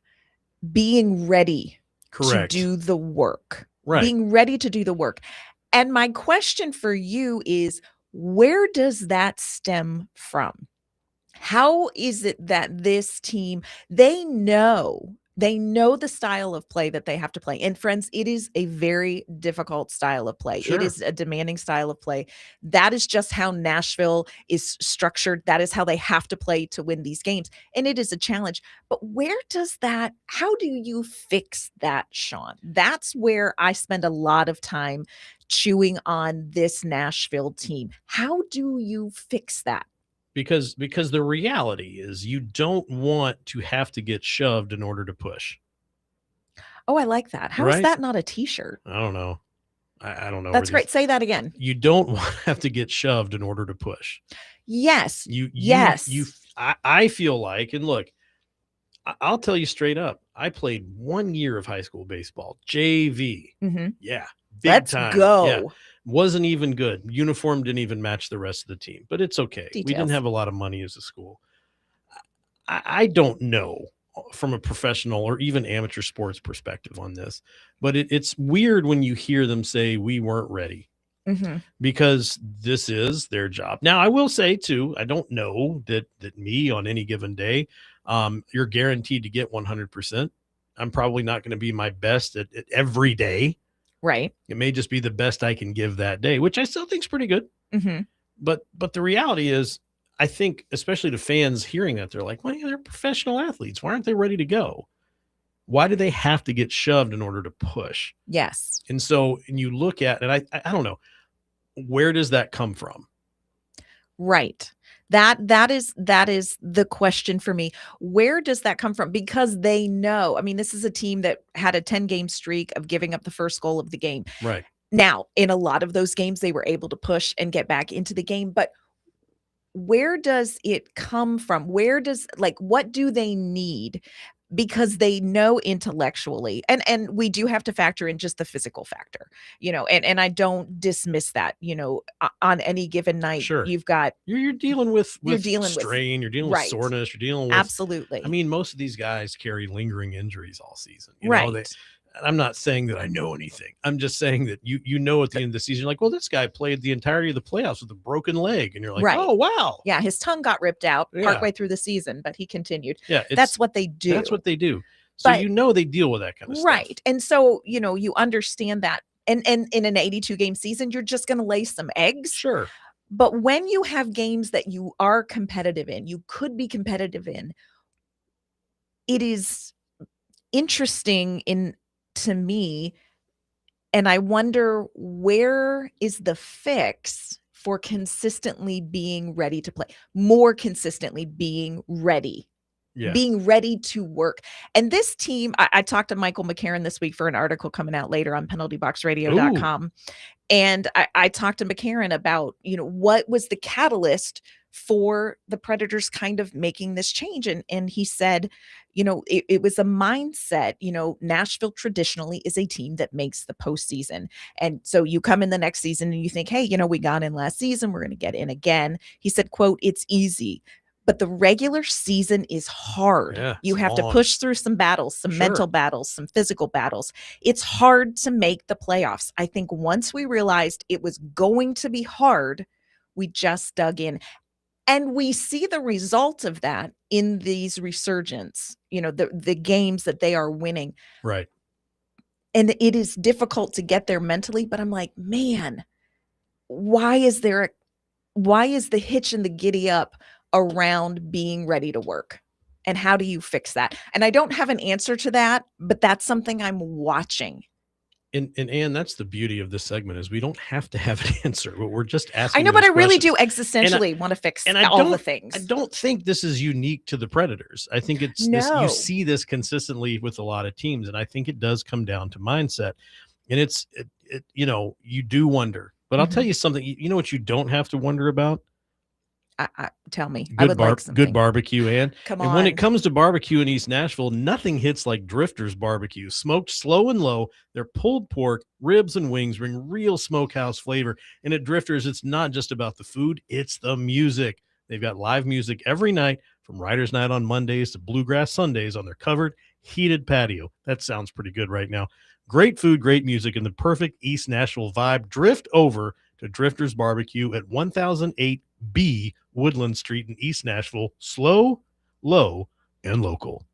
[SPEAKER 2] being ready
[SPEAKER 1] Correct.
[SPEAKER 2] to do the work.
[SPEAKER 1] Right.
[SPEAKER 2] Being ready to do the work. And my question for you is, where does that stem from? How is it that this team, they know the style of play that they have to play. And friends, it is a very difficult style of play.
[SPEAKER 1] Sure.
[SPEAKER 2] It is a demanding style of play. That is just how Nashville is structured. That is how they have to play to win these games. And it is a challenge. But how do you fix that, Sean? That's where I spend a lot of time chewing on this Nashville team. How do you fix that?
[SPEAKER 1] Because the reality is you don't want to have to get shoved in order to push.
[SPEAKER 2] Oh, I like that. How is
[SPEAKER 1] Right?
[SPEAKER 2] that not a t-shirt?
[SPEAKER 1] I don't know. I don't know.
[SPEAKER 2] That's
[SPEAKER 1] where
[SPEAKER 2] great. Say that again.
[SPEAKER 1] You don't want to have to get shoved in order to push.
[SPEAKER 2] Yes.
[SPEAKER 1] Yes. I feel like, and look, I'll tell you straight up, I played 1 year of high school baseball, JV.
[SPEAKER 2] Mhm.
[SPEAKER 1] Yeah. Big
[SPEAKER 2] Let's
[SPEAKER 1] time.
[SPEAKER 2] go.
[SPEAKER 1] Yeah. Wasn't even good. Uniform didn't even match the rest of the team, but it's okay. We
[SPEAKER 2] Details.
[SPEAKER 1] didn't have a lot of money as a school. I don't know from a professional or even amateur sports perspective on this, but it's weird when you hear them say we weren't ready
[SPEAKER 2] Mhm.
[SPEAKER 1] because this is their job. Now, I will say too, I don't know that me on any given day, you're guaranteed to get 100%. I'm probably not going to be my best at every day.
[SPEAKER 2] Right.
[SPEAKER 1] It may just be the best I can give that day, which I still think is pretty good.
[SPEAKER 2] Mhm.
[SPEAKER 1] But the reality is, I think, especially to fans hearing that, they're like, well, yeah, they're professional athletes. Why aren't they ready to go? Why do they have to get shoved in order to push?
[SPEAKER 2] Yes.
[SPEAKER 1] And so, and you look at, and I don't know, where does that come from?
[SPEAKER 2] Right. That is the question for me. Where does that come from? Because they know. I mean, this is a team that had a 10-game streak of giving up the first goal of the game.
[SPEAKER 1] Right.
[SPEAKER 2] Now, in a lot of those games, they were able to push and get back into the game, but where does it come from? What do they need? Because they know intellectually, and we do have to factor in just the physical factor, and I don't dismiss that, on any given night.
[SPEAKER 1] Sure.
[SPEAKER 2] You've got
[SPEAKER 1] You're dealing with
[SPEAKER 2] dealing with-
[SPEAKER 1] strain, you're dealing with
[SPEAKER 2] right.
[SPEAKER 1] soreness, you're dealing with
[SPEAKER 2] Absolutely.
[SPEAKER 1] I mean, most of these guys carry lingering injuries all season.
[SPEAKER 2] Right.
[SPEAKER 1] I'm not saying that I know anything. I'm just saying that you know at the end of the season, you're like, well, this guy played the entirety of the playoffs with a broken leg, and you're like,
[SPEAKER 2] Right.
[SPEAKER 1] oh wow,
[SPEAKER 2] Yeah, his tongue got ripped out
[SPEAKER 1] Yeah.
[SPEAKER 2] partway through the season, but he continued.
[SPEAKER 1] yeah,
[SPEAKER 2] That's what they do.
[SPEAKER 1] That's what they do. So
[SPEAKER 2] But-
[SPEAKER 1] they deal with that kind of stuff.
[SPEAKER 2] Right. And so, you understand that. And in an 82-game season, you're just going to lay some eggs.
[SPEAKER 1] Sure.
[SPEAKER 2] But when you have games that you are competitive in, you could be competitive in, it is interesting to me. And I wonder, where is the fix for consistently being ready to play, more consistently being ready?
[SPEAKER 1] Yeah.
[SPEAKER 2] Being ready to work. And this team, I talked to Michael McCarron this week for an article coming out later on penaltyboxradio.com. And I talked to McCarron about, what was the catalyst for the Predators kind of making this change. And he said, it was a mindset. Nashville traditionally is a team that makes the postseason. And so you come in the next season and you think, hey, we got in last season, we're going to get in again. He said, quote, it's easy, but the regular season is hard.
[SPEAKER 1] Yeah,
[SPEAKER 2] You
[SPEAKER 1] it's
[SPEAKER 2] have to
[SPEAKER 1] long.
[SPEAKER 2] push through some battles, some
[SPEAKER 1] Sure.
[SPEAKER 2] mental battles, some physical battles. It's hard to make the playoffs. I think once we realized it was going to be hard, we just dug in. And we see the result of that in these resurgence, the games that they are winning.
[SPEAKER 1] Right.
[SPEAKER 2] And it is difficult to get there mentally, but I'm like, man, why is the hitch and the giddy up around being ready to work? And how do you fix that? And I don't have an answer to that, but that's something I'm watching.
[SPEAKER 1] And Ann, that's the beauty of this segment is we don't have to have an answer, but we're just asking.
[SPEAKER 2] I know, but I really
[SPEAKER 1] questions.
[SPEAKER 2] do existentially want to fix
[SPEAKER 1] And
[SPEAKER 2] all the things.
[SPEAKER 1] I don't think this is unique to the Predators. I think it's this, you see this consistently with a lot of teams, and I think it does come down to mindset. And you do wonder, but I'll tell you something. You know what you don't have to wonder about?
[SPEAKER 2] Tell me.
[SPEAKER 1] Good
[SPEAKER 2] I would like something.
[SPEAKER 1] Good barbecue, Ann.
[SPEAKER 2] Come
[SPEAKER 1] on. And when it comes to barbecue in East Nashville, nothing hits like Drifter's Barbecue. Smoked slow and low, their pulled pork, ribs, and wings bring real smokehouse flavor. And at Drifter's, it's not just about the food, it's the music. They've got live music every night, from Writers' Night on Mondays to Bluegrass Sundays on their covered, heated patio. That sounds pretty good right now. Great food, great music, and the perfect East Nashville vibe. Drift over to Drifter's Barbecue at 1008B Woodland Street in East Nashville. Slow, low, and local.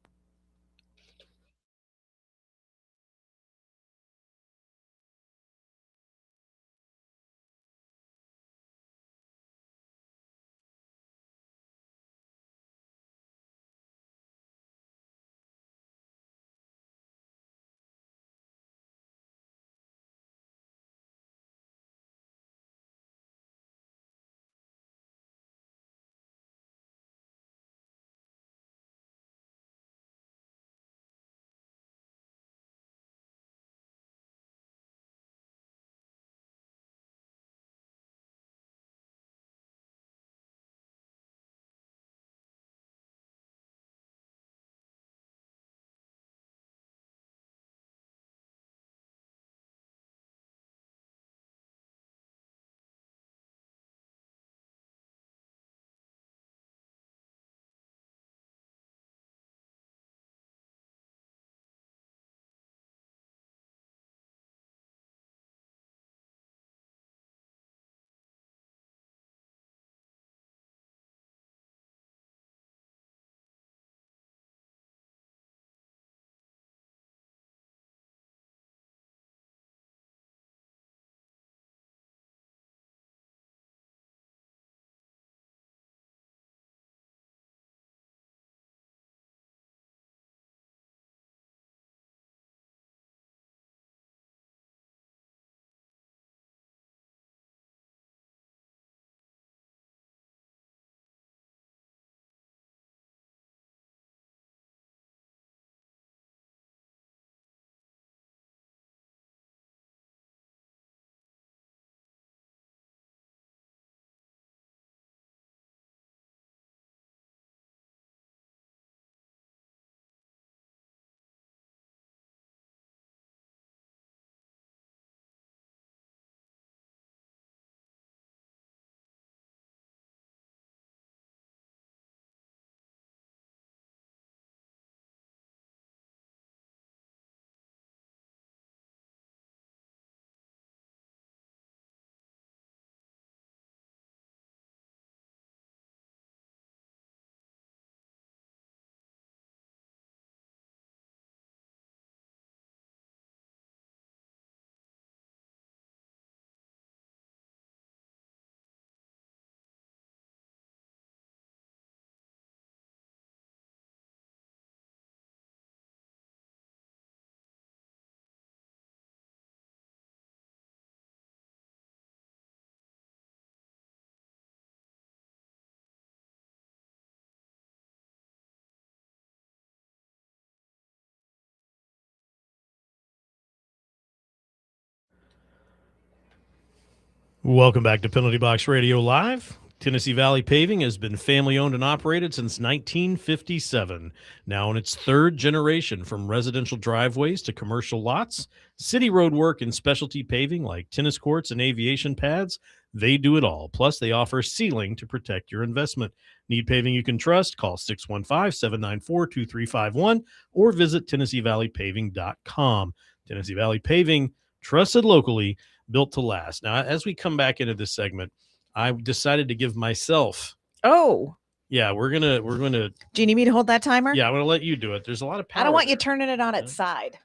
[SPEAKER 1] Welcome back to Penalty Box Radio Live. Tennessee Valley Paving has been family owned and operated since 1957. Now in its third generation, from residential driveways to commercial lots, city road work, and specialty paving like tennis courts and aviation pads, they do it all. Plus, they offer sealing to protect your investment. Need paving you can trust? Call 615-794-2351 or visit TennesseeValleyPaving.com. Tennessee Valley Paving, trusted locally, built to last. Now, as we come back into this segment, I decided to give myself.
[SPEAKER 2] Oh,
[SPEAKER 1] Yeah, we're gonna.
[SPEAKER 2] do you need me to hold that timer?
[SPEAKER 1] Yeah, I'm gonna let you do it. There's a lot of power.
[SPEAKER 2] I don't want you
[SPEAKER 1] there.
[SPEAKER 2] turning it on its side.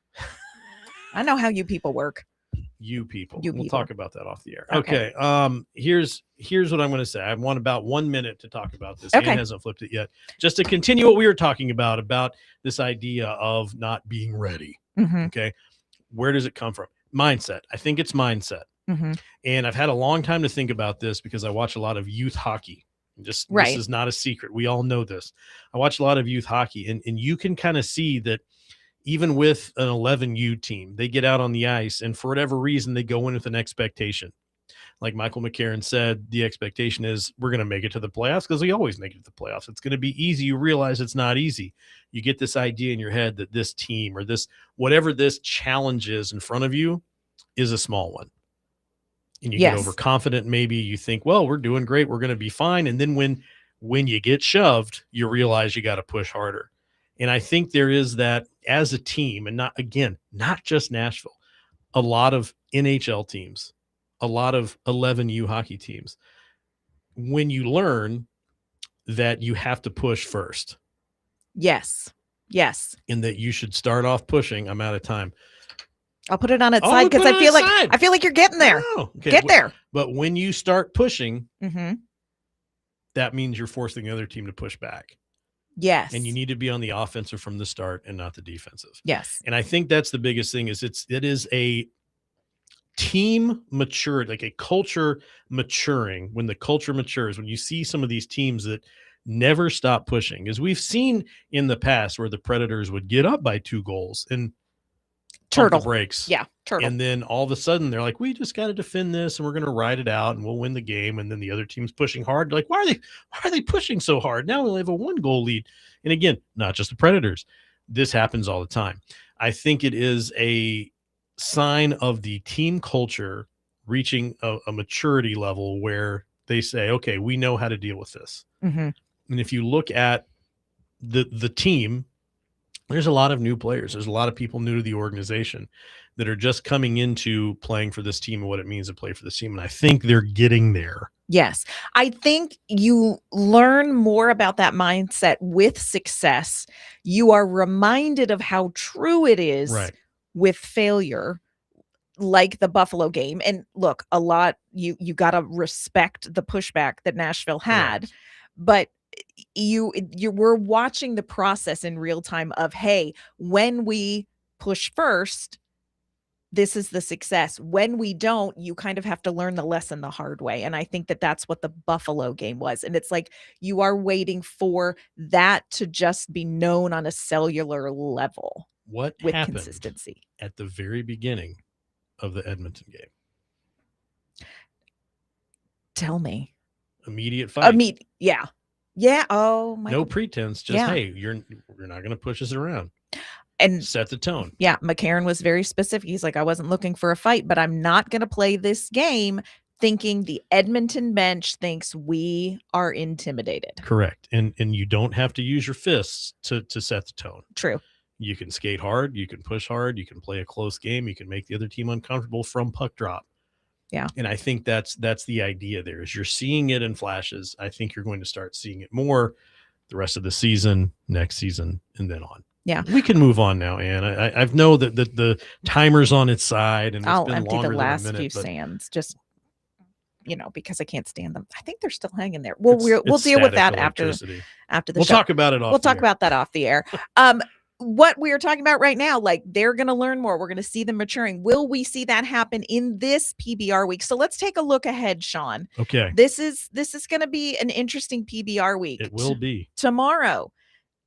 [SPEAKER 2] I know how you people work.
[SPEAKER 1] You people.
[SPEAKER 2] You
[SPEAKER 1] We'll
[SPEAKER 2] people.
[SPEAKER 1] talk about that off the air.
[SPEAKER 2] Okay.
[SPEAKER 1] Okay. Here's what I'm going to say. I want about 1 minute to talk about this.
[SPEAKER 2] Okay.
[SPEAKER 1] Ann hasn't flipped it yet. Just to continue what we were talking about this idea of not being ready.
[SPEAKER 2] Mm-hmm.
[SPEAKER 1] Okay. Where does it come from? Mindset. I think it's mindset.
[SPEAKER 2] Mm-hmm.
[SPEAKER 1] And I've had a long time to think about this because I watch a lot of youth hockey. This is not a secret. We all know this. I watch a lot of youth hockey, and you can kind of see that even with an 11U team, they get out on the ice, and for whatever reason, they go in with an expectation. Like Michael McCarron said, the expectation is we're going to make it to the playoffs because we always make it to the playoffs. It's going to be easy. You realize it's not easy. You get this idea in your head that this team or this, whatever this challenge is in front of you, is a small one. And you get overconfident. Maybe you think, well, we're doing great. We're going to be fine. And then when you get shoved, you realize you got to push harder. And I think there is that as a team, and not just Nashville, a lot of NHL teams, a lot of 11U hockey teams, when you learn that you have to push first.
[SPEAKER 2] Yes.
[SPEAKER 1] And that you should start off pushing. I'm out of time.
[SPEAKER 2] I'll put it on its side because I feel like you're getting there.
[SPEAKER 1] Oh, okay.
[SPEAKER 2] Get there.
[SPEAKER 1] But when you start pushing,
[SPEAKER 2] mm-hmm.
[SPEAKER 1] that means you're forcing the other team to push back.
[SPEAKER 2] Yes.
[SPEAKER 1] And you need to be on the offensive from the start and not the defensive.
[SPEAKER 2] Yes.
[SPEAKER 1] And I think that's the biggest thing is it is a team matured, like a culture maturing. When the culture matures, when you see some of these teams that never stop pushing, as we've seen in the past where the Predators would get up by 2 goals and
[SPEAKER 2] turtle
[SPEAKER 1] breaks.
[SPEAKER 2] Yeah. Turtle.
[SPEAKER 1] And then all of a sudden they're like, we just got to defend this and we're going to ride it out and we'll win the game. And then the other team's pushing hard. Like, why are they pushing so hard? Now we only have a 1-goal lead. And again, not just the Predators. This happens all the time. I think it is a sign of the team culture reaching a maturity level where they say, okay, we know how to deal with this.
[SPEAKER 2] Mm-hmm.
[SPEAKER 1] And if you look at the team, there's a lot of new players. There's a lot of people new to the organization that are just coming into playing for this team and what it means to play for this team. And I think they're getting there.
[SPEAKER 2] Yes. I think you learn more about that mindset with success. You are reminded of how true it is with failure, like the Buffalo game. And look, a lot, you got to respect the pushback that Nashville had, but we're watching the process in real time of, hey, when we push first, this is the success. When we don't, you kind of have to learn the lesson the hard way. And I think that that's what the Buffalo game was. And it's like you are waiting for that to just be known on a cellular level.
[SPEAKER 1] What
[SPEAKER 2] with
[SPEAKER 1] happened
[SPEAKER 2] consistency
[SPEAKER 1] at the very beginning of the Edmonton game?
[SPEAKER 2] Tell me.
[SPEAKER 1] Immediate fight.
[SPEAKER 2] Yeah. Yeah. Oh my.
[SPEAKER 1] No pretense. Just hey, you're not going to push us around. And set the tone.
[SPEAKER 2] Yeah. McCarron was very specific. He's like, I wasn't looking for a fight, but I'm not going to play this game thinking the Edmonton bench thinks we are intimidated.
[SPEAKER 1] Correct. And you don't have to use your fists to set the tone.
[SPEAKER 2] True.
[SPEAKER 1] You can skate hard. You can push hard. You can play a close game. You can make the other team uncomfortable from puck drop.
[SPEAKER 2] Yeah.
[SPEAKER 1] And I think that's the idea there is you're seeing it in flashes. I think you're going to start seeing it more the rest of the season, next season, and then on.
[SPEAKER 2] Yeah.
[SPEAKER 1] We can move on now, Ann. I know that the timer's on its side and
[SPEAKER 2] I'll
[SPEAKER 1] it's been
[SPEAKER 2] empty
[SPEAKER 1] longer
[SPEAKER 2] the last
[SPEAKER 1] than a minute,
[SPEAKER 2] few sands just because I can't stand them. I think they're still hanging there. We'll deal with that after the
[SPEAKER 1] we'll
[SPEAKER 2] show.
[SPEAKER 1] Talk about it off.
[SPEAKER 2] We'll talk about that off the air. What we are talking about right now, like they're going to learn more. We're going to see them maturing. Will we see that happen in this PBR week? So let's take a look ahead, Sean.
[SPEAKER 1] Okay.
[SPEAKER 2] This is going to be an interesting PBR week.
[SPEAKER 1] It will be.
[SPEAKER 2] Tomorrow,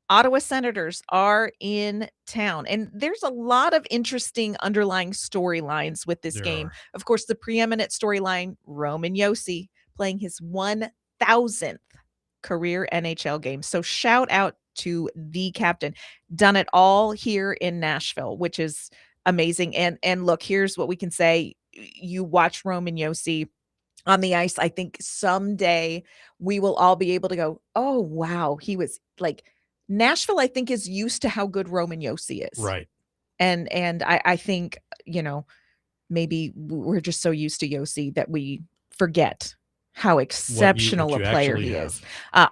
[SPEAKER 2] Ottawa Senators are in town, and there's a lot of interesting underlying storylines with this game. Of course, the preeminent storyline, Roman Josi playing his 1,000th 1,000th career NHL game. So shout out to the captain. Done it all here in Nashville, which is amazing. And look, here's what we can say. You watch Roman Josi on the ice. I think someday we will all be able to go, oh wow, he was like Nashville, I think, is used to how good Roman Josi is.
[SPEAKER 1] Right.
[SPEAKER 2] And I think, maybe we're just so used to Josi that we forget how exceptional a
[SPEAKER 1] you
[SPEAKER 2] player
[SPEAKER 1] actually
[SPEAKER 2] he
[SPEAKER 1] have.
[SPEAKER 2] is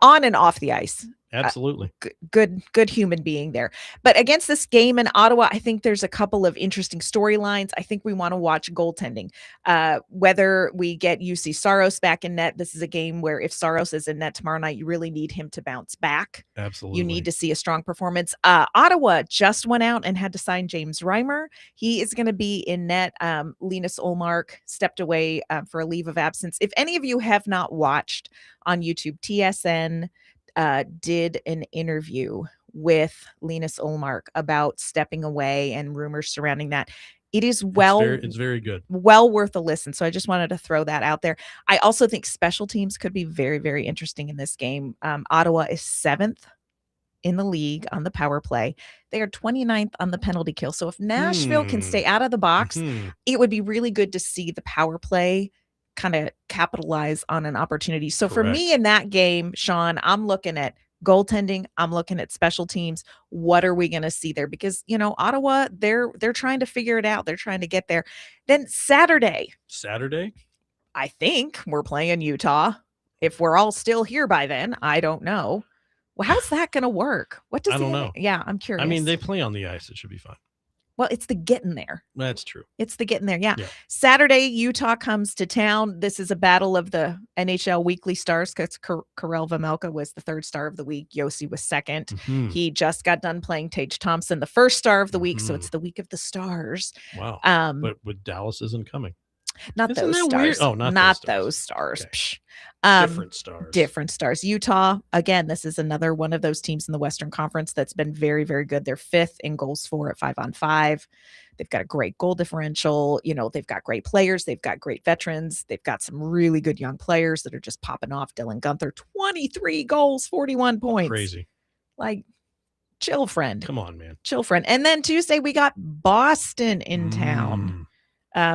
[SPEAKER 2] on and off the ice.
[SPEAKER 1] Absolutely.
[SPEAKER 2] Good human being there. But against this game in Ottawa, I think there's a couple of interesting storylines. I think we want to watch goaltending. Whether we get UC Saros back in net, this is a game where if Saros is in net tomorrow night, you really need him to bounce back.
[SPEAKER 1] Absolutely.
[SPEAKER 2] You need to see a strong performance. Ottawa just went out and had to sign James Reimer. He is going to be in net. Linus Ullmark stepped away for a leave of absence. If any of you have not watched on YouTube, TSN did an interview with Linus Ullmark about stepping away and rumors surrounding that. It is
[SPEAKER 1] it's very good.
[SPEAKER 2] Well worth a listen. So I just wanted to throw that out there. I also think special teams could be very, very interesting in this game. Ottawa is 7th in the league on the power play. They are 29th on the penalty kill. So if Nashville can stay out of the box, it would be really good to see the power play kind of capitalize on an opportunity. So for me in that game, Sean, I'm looking at goaltending. I'm looking at special teams. What are we going to see there? Because, Ottawa, they're trying to figure it out. They're trying to get there. Then Saturday, I think we're playing Utah. If we're all still here by then, I don't know. Well, how's that going to work? What does
[SPEAKER 1] I don't know.
[SPEAKER 2] Yeah, I'm curious.
[SPEAKER 1] I mean, they play on the ice. It should be fine.
[SPEAKER 2] Well, it's the getting there.
[SPEAKER 1] That's true.
[SPEAKER 2] It's the getting there. Yeah. Saturday, Utah comes to town. This is a battle of the NHL weekly stars because Karel Vejmelka was the 3rd star of the week. Josi was 2nd. He just got done playing Tage Thompson, the 1st star of the week. So it's the week of the stars.
[SPEAKER 1] Wow. But with Dallas isn't coming.
[SPEAKER 2] Not
[SPEAKER 1] Isn't
[SPEAKER 2] those
[SPEAKER 1] that
[SPEAKER 2] stars.
[SPEAKER 1] weird? Oh, not those stars. Okay. Different stars. Utah, again, this is another one of those teams in the Western Conference that's been very, very good. They're 5th in goals for at 5-on-5. They've got a great goal differential. They've got great players. They've got great veterans. They've got some really good young players that are just popping off. Dylan Gunther, 23 goals, 41 points. Crazy.
[SPEAKER 2] Like, chill, friend.
[SPEAKER 1] Come on, man.
[SPEAKER 2] Chill, friend. And then Tuesday, we got Boston in town.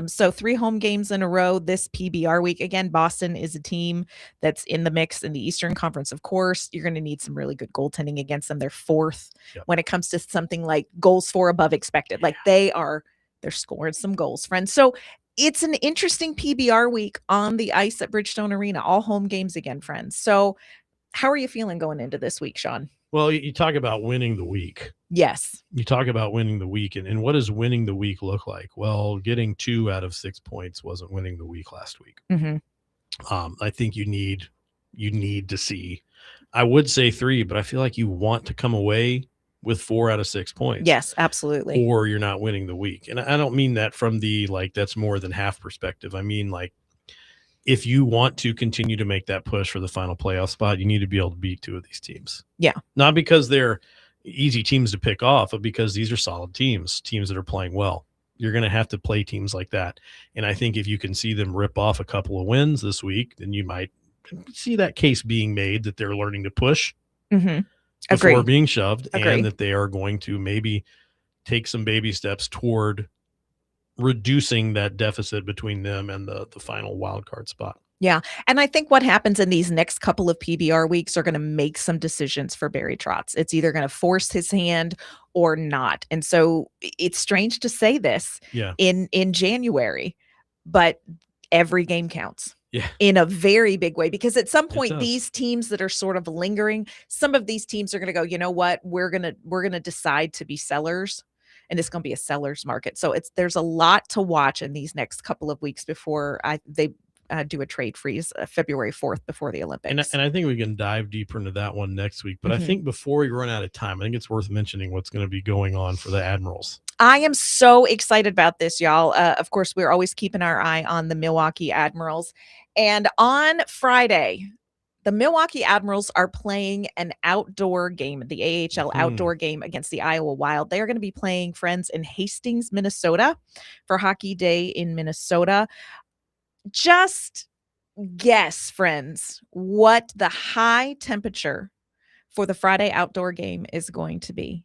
[SPEAKER 2] So 3 home games in a row this PBR week. Again, Boston is a team that's in the mix in the Eastern Conference. Of course, you're going to need some really good goaltending against them. They're 4th when it comes to something like goals for above expected. Like they're scoring some goals, friends. So it's an interesting PBR week on the ice at Bridgestone Arena. All home games again, friends. So how are you feeling going into this week, Sean?
[SPEAKER 1] Well, you talk about winning the week.
[SPEAKER 2] Yes.
[SPEAKER 1] You talk about winning the week. And what does winning the week look like? Well, getting 2 out of 6 points wasn't winning the week last week. I think you need to see, I would say 3, but I feel like you want to come away with 4 out of 6 points.
[SPEAKER 2] Yes, absolutely.
[SPEAKER 1] Or you're not winning the week. And I don't mean that from the, that's more than half perspective. I mean, if you want to continue to make that push for the final playoff spot, you need to be able to beat 2 of these teams.
[SPEAKER 2] Yeah.
[SPEAKER 1] Not because they're easy teams to pick off, but because these are solid teams that are playing well. You're going to have to play teams like that. And I think if you can see them rip off a couple of wins this week, then you might see that case being made that they're learning to push before being shoved, and that they are going to maybe take some baby steps toward reducing that deficit between them and the final wild card spot.
[SPEAKER 2] Yeah. And I think what happens in these next couple of PBR weeks are going to make some decisions for Barry Trotz. It's either going to force his hand or not. And so it's strange to say this in January, but every game counts.
[SPEAKER 1] Yeah.
[SPEAKER 2] In a very big way, because at some point these teams that are sort of lingering, some of these teams are going to go, you know what, we're going to decide to be sellers. And it's going to be a seller's market. So there's a lot to watch in these next couple of weeks before they do a trade freeze February 4th before the Olympics.
[SPEAKER 1] And I think we can dive deeper into that one next week. But I think before we run out of time, I think it's worth mentioning what's going to be going on for the Admirals.
[SPEAKER 2] I am so excited about this, y'all. Of course, we're always keeping our eye on the Milwaukee Admirals. And on Friday, the Milwaukee Admirals are playing an outdoor game, the AHL outdoor game against the Iowa Wild. They are going to be playing, friends, in Hastings, Minnesota for Hockey Day in Minnesota. Just guess, friends, what the high temperature for the Friday outdoor game is going to be.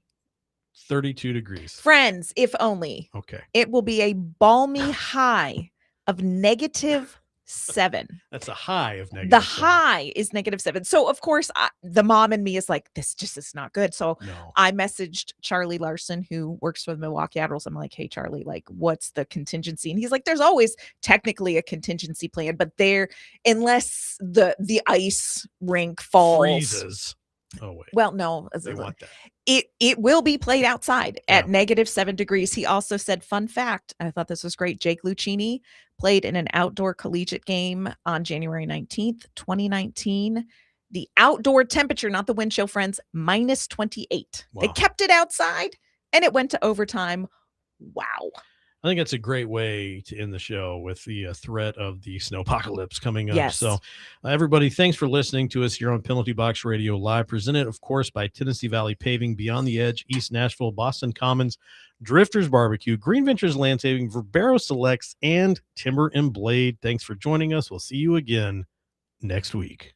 [SPEAKER 1] 32 degrees.
[SPEAKER 2] Friends, if only.
[SPEAKER 1] Okay.
[SPEAKER 2] It will be a balmy high of -7.
[SPEAKER 1] That's a high of -7.
[SPEAKER 2] The high is -7. So, of course, the mom in me is like, this just is not good. So
[SPEAKER 1] No.
[SPEAKER 2] I messaged Charlie Larson, who works for the Milwaukee Admirals. I'm like, hey, Charlie, like, what's the contingency? And he's like, there's always technically a contingency plan, but unless the ice rink falls.
[SPEAKER 1] Freezes. Oh, wait.
[SPEAKER 2] Well, no.
[SPEAKER 1] They want that.
[SPEAKER 2] It will be played outside at
[SPEAKER 1] Yeah.
[SPEAKER 2] -7 degrees. He also said, fun fact, I thought this was great. Jake Lucchini played in an outdoor collegiate game on January 19th, 2019. The outdoor temperature, not the wind chill, friends, -28. They
[SPEAKER 1] Wow.
[SPEAKER 2] kept it outside and it went to overtime. Wow.
[SPEAKER 1] I think that's a great way to end the show with the threat of the snowpocalypse coming up.
[SPEAKER 2] Yes.
[SPEAKER 1] So, everybody, thanks for listening to us here on Penalty Box Radio Live, presented, of course, by Tennessee Valley Paving, Beyond the Edge, East Nashville, Boston Commons, Drifters Barbecue, Green Ventures Landscaping, Verbero Selects, and Timber and Blade. Thanks for joining us. We'll see you again next week.